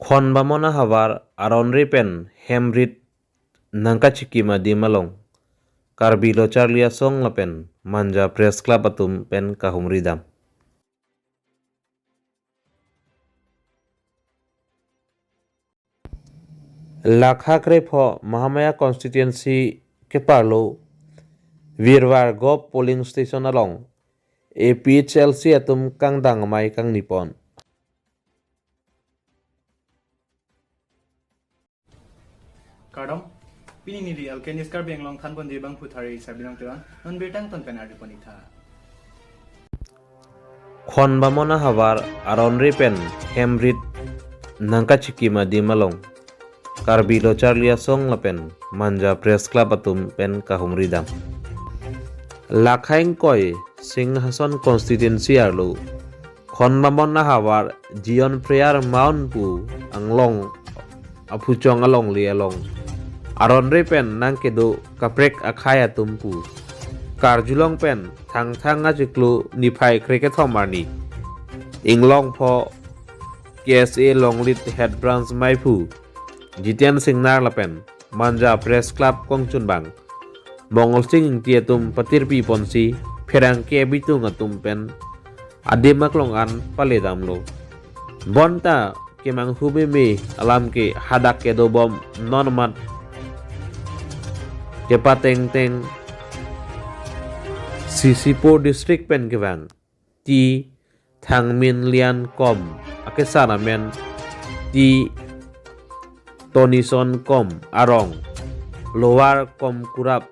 Khon bamona havar aron ripen hemrit nangka chiki madi malong. Karbilo Charlia song lapen manja press club atum pen kahum ridam. Lakha krepo Mahamaya constituency ke parlo Virwar Gop polling station along APHLC atum kang dangmai kang nipon. Kadam pini ni real kenis kar benglong than bon debang puthari sabilang tuan non betang ton penari ponitha. Khon bamona havar aron ripen hemrit nangka chiki madi malong. Karbilo Charlia song lapen manja press club atum pen kahum ridam. Lakhaing koi Singhason constituency arlo Khon bamona havar Jion prayer mount pu anglong apuchong along li along. Aron ripen nang kedo kaprek akhaya tumpu. Karjulong pen thang ajiklu niphai cricket homarni. Inglong pho KSA longlit head branch maipu. Jitian singnar lapen manja press club kongchunbang. Bongol sing tietum patirpi ponsi pherang ke bitung atum pen. Adimak longan paledamlo. Bonta kemang hube me alam ke hadak ke dobom nonmat kepa teng Sisipo district pen kewang ti thangmin lian kom akesana men ti tonison kom arong lower kom kurap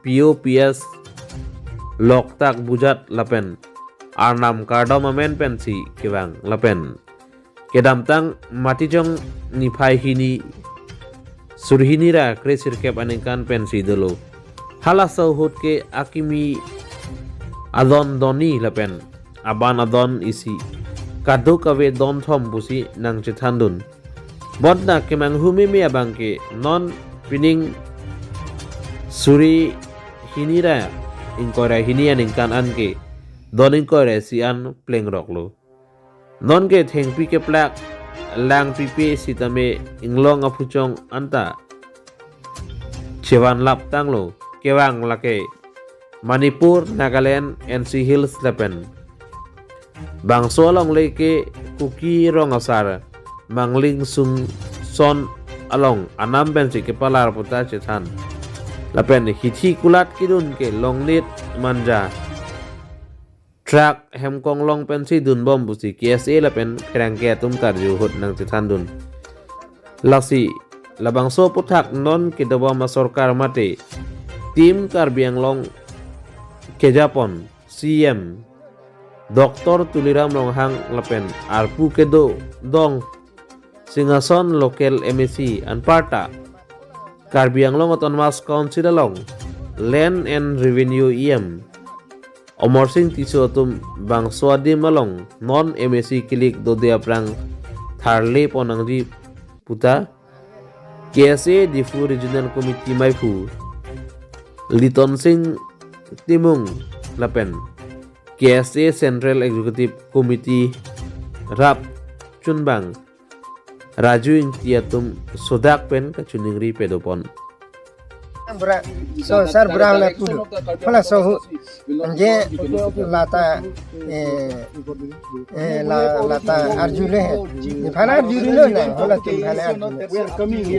POPS loktak bujat lapen arnam kardom amen pensi kewang lapen kedamtang matijong niphai hini surhinira kresir kep anengkan pensi dulu halasa hut ke akimi adon doni lapen aban adon isi kadu kawe don thom busi nang chethandun bodna kemang humi me abangke non pining suri hinira ingkora hini anengkan anke don ingkora si an pleng roklo non ke thengpi ke plak lang pipi sitame inglong apuchong anta chewan lap tanglo kewang lake Manipur, Nagaland, NC Hills lapen bangso along leke kuki rong asar mangling sung son along anam bensi ke palar puta chethan lapen hithi kulat kidun ke longlit manja Track hemkong long pensi dun bom busi KSA lapen kerangke tum karju hut nang chethan dun lasi labangso puthak non kidawa masorkar mate tim karbiang long kejapon CM Dr. Tuliram Longhang lapen arpu kedo dong Singhason local MSC anparta karbiang long autonomous council along land and revenue EM Omor Singh tisotum bang swadi malong non MSC kilik dode aprang tharle ponangri puta KSA Difu Regional Committee Maipu Liton Singh Timung lapen KSA Central Executive Committee Rap Chunbang Raju Intiatum Sodak pen kachuningri pedopon so sar brang na pudu pala so je lata lata arjule ni phana arjule na hola tu phana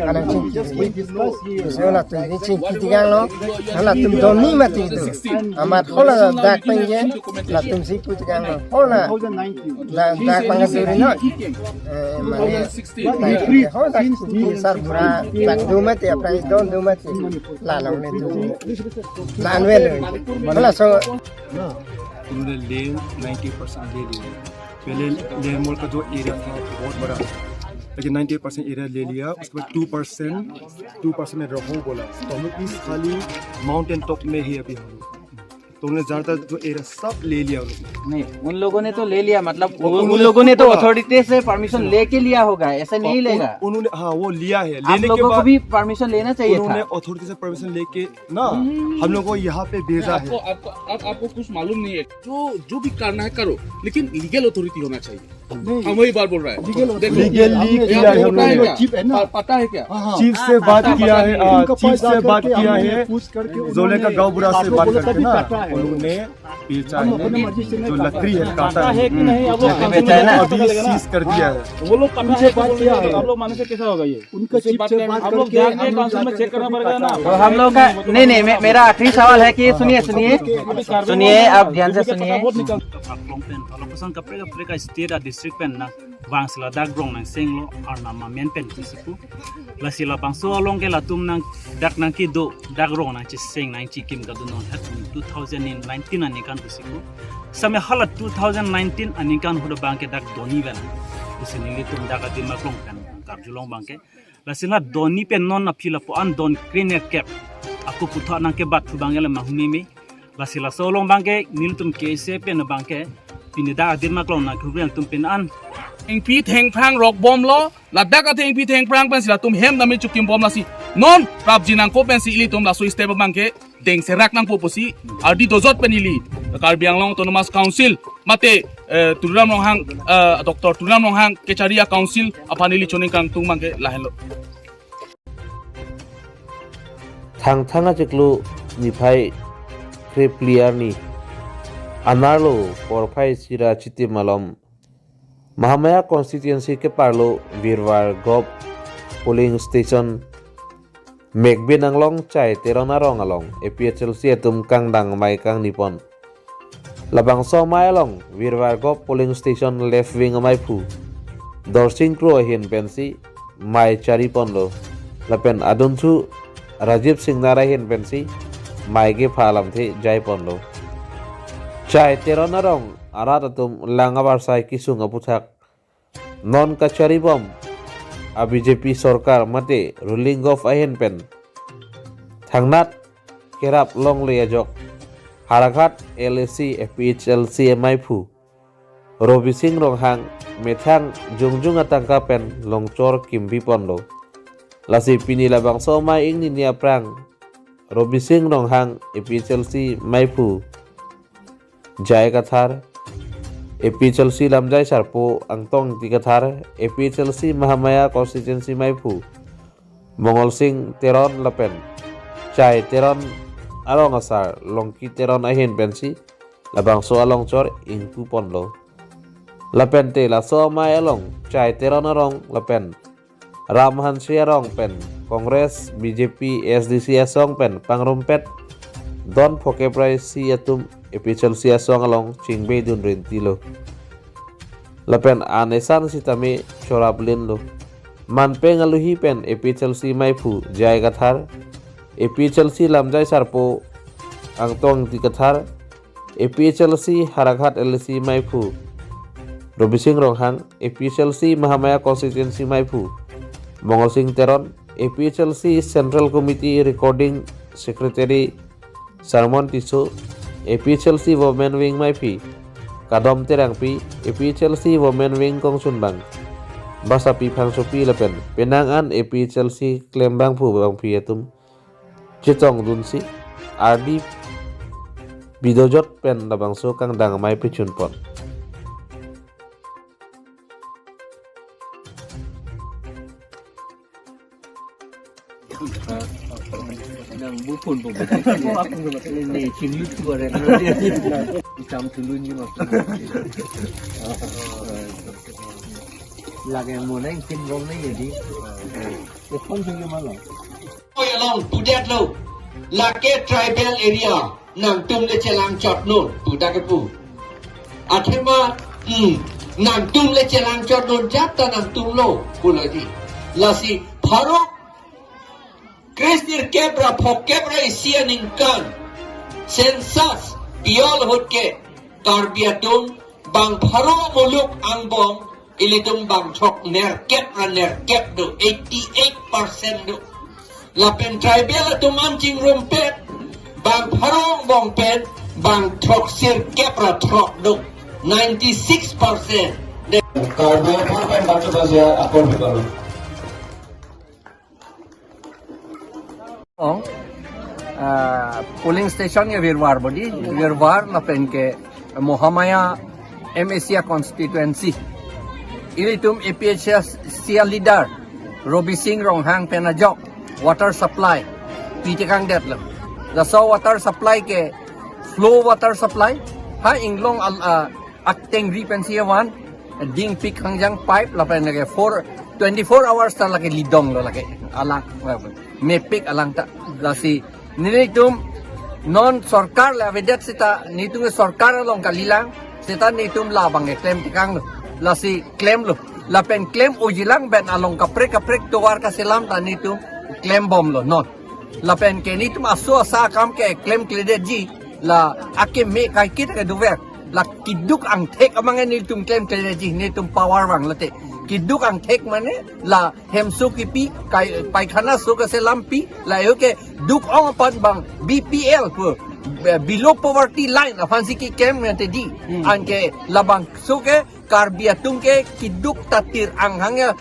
ana so la tu ni chin kitigang lo hala tum doni mati tu amat hola dak penge la tum si kitigang lo hola dak panga suri no mane hola sar brang tak do mati apra don do mati लालंग ने तो लानवेल मतलब सो उन्होंने लेन 90% ले लिया पहले लेन मोल का जो एरिया था बहुत बड़ा लेकिन 90% एरिया ले लिया उसके बाद 2% में रहो बोला तो हम लोग इस खाली माउंटेन टॉप में ही अभी हम तो उन्होंने ज़्यादातर जो एरिया सब ले लिया नहीं उन लोगों ने तो ले लिया मतलब उन लोगों ने तो अथॉरिटी से परमिशन लेके लिया होगा ऐसा नहीं लेगा उन्होंने हाँ वो लिया है लेने के बाद भी परमिशन लेना चाहिए था उन्होंने अथॉरिटी से परमिशन लेके ना हम लोग को यहाँ पे भेजा है आपको कुछ मालूम नहीं है जो भी करना है करो लेकिन लीगल अथॉरिटी होना चाहिए हम वही बात बोल रहे हैं। देखो, लीगली किया है हम पता है लोगों क्या? ने। पता है क्या? चीफ से बात किया है, चीफ से बात किया है, जोले का गांव बुरा से बात करके ना उन लोगों ने पेचा है, जो लकड़ी है काटा है बेचा है ना। अभी सीज कर दिया है। वो लोग उनसे बात किया है, आप लोग माने से कैसा होगा ये? उनका चीफ से बात आप लोग जाके काउंसिल में चेक करना पड़ेगा ना। तो हम लोग का नहीं, मेरा आखिरी सवाल है कि सुनिए आप ध्यान से सुनिए। Long pen ka state district pen na wang sila dak brong nang senglo ar na ma men pen kisipu la sila bang so long ke la tum nang dak nang ki do dak rong nang chi seng nang chi kim ka du non hat 2019 ani kan kisipu same halat 2019 ani kan hu bang ke dak doni ben usini li tum dak adi ma long pen kar julong bang ke la sila doni pen non na phila po an don green cap aku putha nang ke bat bang ele ma humi me la sila so long bang ke nil tum ke se pen bang ke pinida adir maklong na kubren tum pin an eng pi theng phang rock bom lo la dak a theng pi theng phang pen sila tum hem na mi chukim bom la si non prap jinang ko pen si ili tum la so step bang ke deng serak nang po si ardi dozot pen ili kar biang long autonomous council mate turam long hang dr turam long hang kecharia council apani li choning kang tung mang ke lahelo thang chiklu ni phai kripliar ni Anarlo porphai sira chiti malom Mahamaya constituency ke parlo Virwar Gop polling station Megbin anglong chai terona rong along APHLC atum kang dang mai kang nipon Labang so mai along Virwar Gop polling station left wing mai phu Dorsing Kro hin pensi mai chari pondo lapen adun chu Rajiv Singh Nara hin pensi mai ge phalam the jai pondo Chai terona rong arat atum langabar sai kisung aputhak non kachari bom a BJP sarkar mate ruling of ahen pen thangnat kerap long leyajok harakat LAC FPHLC MIPhu Robi Singh rong hang methang jungjung atangka pen longchor kimbi pondo lasi pini labang so mai ing ninia prang Robi Singh rong hang FPHLC MIPhu Jai Kathar APHLC Lamjai Sarpo Angtong Ti Kathar APHLC Mahamaya Constituency Maipu Mongol Singh Teron Lapen Chai Teron Along Asar Longki Teron Ahin Pensi Labang So Along Chor Ingpu Ponlo Lapen Te La So Mai Along Chai Teron Arong Lapen Ramhan Siarong Pen Kongres BJP SDC Asong Pen Pangrumpet Don Pokeprai Si Atum APHLC asong along chingbe dun rentilo lapen anesan sitame chorablin lo manpeng aluhi pen APHLC maipu jai gathar APHLC lamjai sarpo angtong ti gathar APHLC haraghat LC maipu Robi Singh ronghang APHLC Mahamaya constituency maipu Mongol Singh Teron APHLC Central Committee Recording Secretary Sarmon Tiso APHLC Women Wing Maipi Kadom Terangpi APHLC Women Wing Kongsun Bang Basa Pi Phang Sopi Lapen Penangan APHLC Klembang Phu Bang Piatum Chitong Dunsi RD Bidojot Pen Labang So Kang Dang Mai Pichun Pon Nang bupun pun aku ni cilut tu orang macam tulun je macam lagi yang mana yang tim rong ni jadi depan sini mana along to that low lake tribal area nang tum le chelang chot non tu da ke pu athema nang tum le chelang chot non jata nang tum lo pulati lasi pharo Kristir kebra phokebra isianing kan sensas biol hotke tarbiatum bang pharo muluk angbong ilitum bang chok ner kep do 88% do lapen tribal atum anjing rompet bang pharo bong pen bang chok sir kebra chok do 96% karbo phapen batu bazia akor balo polling station ya Virwar body Virwar na pen ke Mohamaya MACA constituency ilitum APHC leader Robi Singh rong hang penajok water supply pitikang det lo la so water supply ke flow water supply ha inglong acting repensia one ding pik hangjang pipe la pen ke 24 hours ta lagi lidong lo lagi alang me pik alang ta la si nilitum non sarkar la vedet sita nitum sarkar long kalilang sita nitum labang ke claim tikang lo la si claim lo la pen claim ujilang ben along kaprek tuwar ka silam ta nitum claim bom lo non la pen ke nitum aso sa kam ke claim credit ji la ake me kai kit ke duver la kiduk ang tek amang nitum claim credit ji nitum power wang late kiduk ang tek mane la hemsu ki pi kai paikhana su ka selam pi la yo ke duk ong pan bang BPL pu below poverty line afansi ki kem nate di anke labang su ke karbiatung ke kiduk tatir ang hangya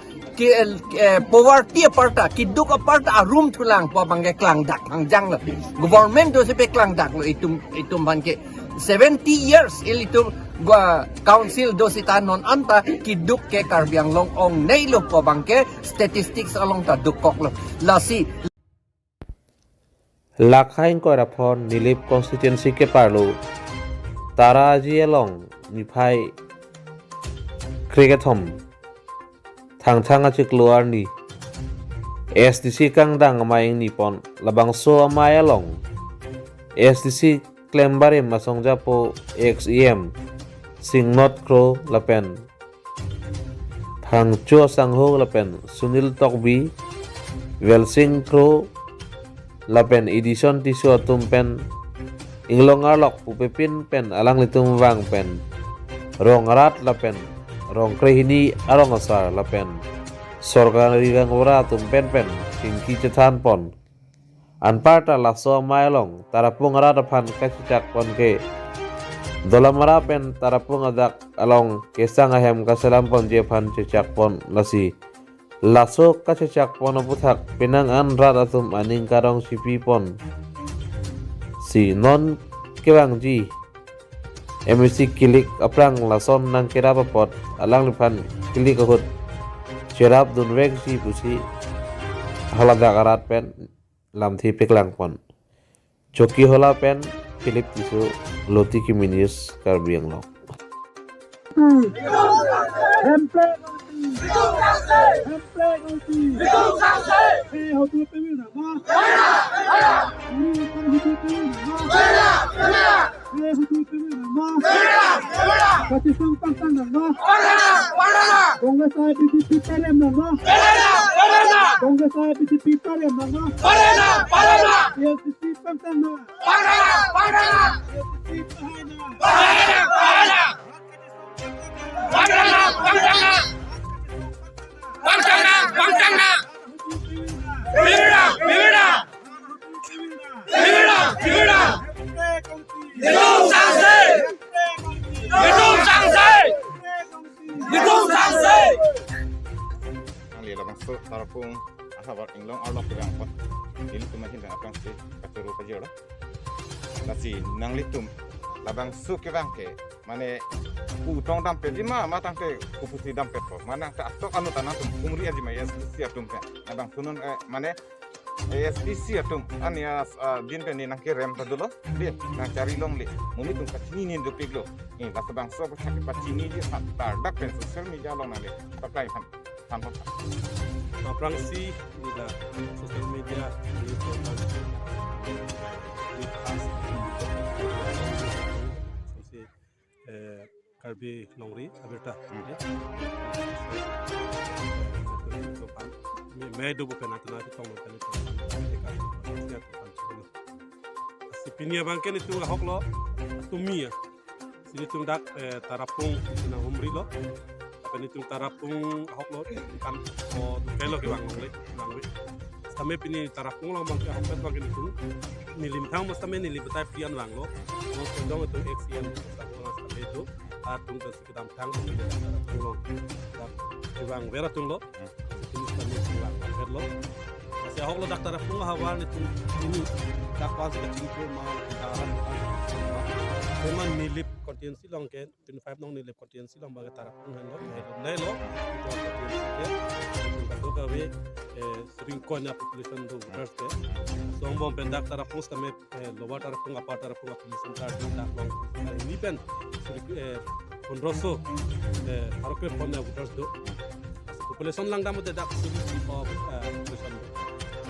poverty aparta kiduk aparta room tulang pa bangke klang dak hangjang lo government do sepe klang dak lo itum banke 70 years ilitum council do sita non anta kiduk ke karbiang long ong nailo pa bangke statistics along ta dukok lo lasi Lakhain Korapon Nilip constituency ke parlo Tara Jielong Nipai Kriketom Thang achi keluar ni SDC kang dang maing nipon labang so amayalong SDC klembare masong japo XEM sing not crow lapen Thang cho sangho lapen Sunil Tokbi Welsing crow lapen edison tisu tumpen inglong arlok pupepin pen alang litung wang pen rong rat lapen rong krehini arong asar lapen sorga rigang ora tumpen pen singki cethan pon anparta laso mailong tarapung arada pan kacicak pon ke dolamara pen tarapung adak along kesang ahem kasalam pon jepan cecak pon lasi laso kacicak pon puthak pinang an rat atum aning karong sipi pon si non kewangji MSC kilik aprang lason nang kira papot alang lipan kilik kahut cerap dunweg si pusi halada karat pen lam thi piklang pon choki hola pen Philip tisu loti kiminius karbiang lo tarapung asabar inglong arlok kurang pot ini tumahin dengan apa sih katuru pajero nasi nang litum labang suke bangke mane utong dampe di ma tangke kupusi dampe po mana tak atok anu tanah tum umri aja maya siap tum labang sunun mane SPC atum ania din pe ni nang ke rem dulu dia nang cari long le muni tum kacini ni do piglo ini basta bang so sakit pacini di tar dak pen sosial media long nale pakai kan tanpa Prangsi di sosial media di Karbi Nongri Aberta मैं दो बुक ना तना तो मैं तने si pinia bangke ni tu hok lo tumia sini tum dak tarapung na umri lo apa ni tum tarapung hok lo kan o kelo ke bang ngwe same pini tarapung lo bangke hok pet bangke ni tum nilim thang mas same nilim betai pian bang lo no tendong tu XM same tu atung ta sikidam thang ko tarapung lo dak bang vera tum lo lo kasi hok lo dak tarapung hawal ni tum ini dak pas ke cingko ma taran Teman nilip kontiensi long ke 25 nong nilip kontiensi long bagai taraf penghan lo ke lo itu kontiensi ke itu kawe sering konya population do voters ke sombong pendak taraf pus kami lower taraf pung upper taraf pung population tar dak long ini pen konroso harus ke konya voters do population lang damu dak sini of population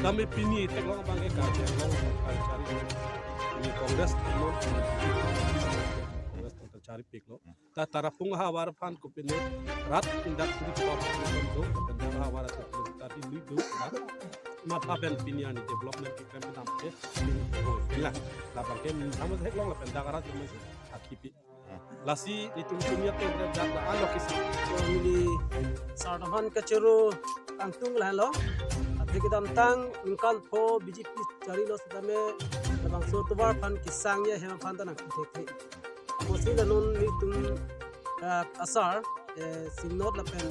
kami pini teklong bangke karya long cari ini kongres no kongres tentang cari piklo ta tarapung hawar pan kupine rat tindak sini pop do tentang hawar tadi lidu mata ben piniani development ki kami nampe lah la bangke sama sek long la pendak rat ini akipi lasi itu dunia te dak alokisi ini sardahan kecuru angtung lah lo Jadi tentang ingkan po BJP cari lo sedame labang sotubar pan kisangnya hema pan tanang kete. Mesti danun itu asar sinot lapen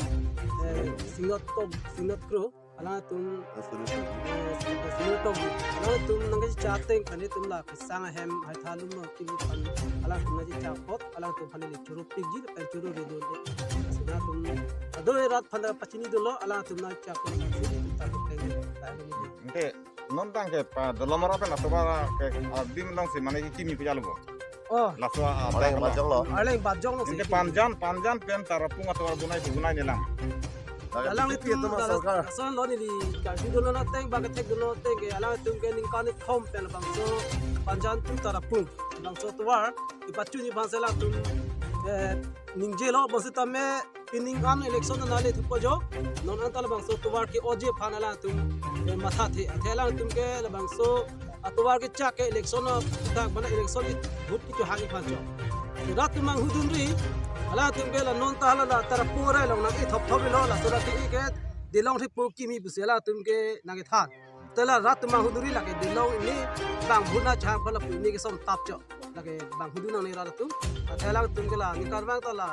sinot kru ala tum sinot tog ala tum nangge chateng kan itu lah kisang hem hai thalum no kini pan ala tum nangge chapot ala tum pan le churu pigi lapen churu redo sina tum ado rat pan pachini dolo ala tum nangge chapot Oke, nonton ke pa dalam apa nak coba ke dim dong si mana kimi punya lo. Oh, Laswa apa yang bajong lo? Aleng bajong lo. Ini panjan pen tarapung atau gunai nilang. Alang itu masalah. Asal lo ni kasi dulu noteng bagat tek dulu noteng ke alang itu ke ningkan ni kom pen bangso panjan tu tarapung bangso tuar ipacu ni bangsa lah tu ningjelo bangsa tame piningan election na le thupo jo non antal bangso tuwar ki oje phanala tum matha the athela tum ke bangso atuwar ki chak ke election ta bana election vote ki hagi phanjo rat mang hudun ri ala tum ke la non ta la tar pura long na ki thop thop lo la sura ki ke dilong thi pu ki mi busela tum ke na ke than tela rat mang hudun ri la ke dilong ni bang buna cha bala pu ni ke som tap jo la ke bang hudun ni ra tum athela tum ke la ni kar bang ta la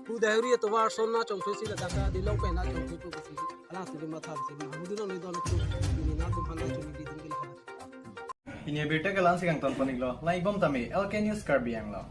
Ku dahuri itu war sonna congkesi la daka di long pena congkesi tu kesi ala tu matha se mahmudun ni don tu ni na tu phana chuni di din gila Ini berita ke lansing ang ton panig lo. Lai bom tami LK News Karbiang lo.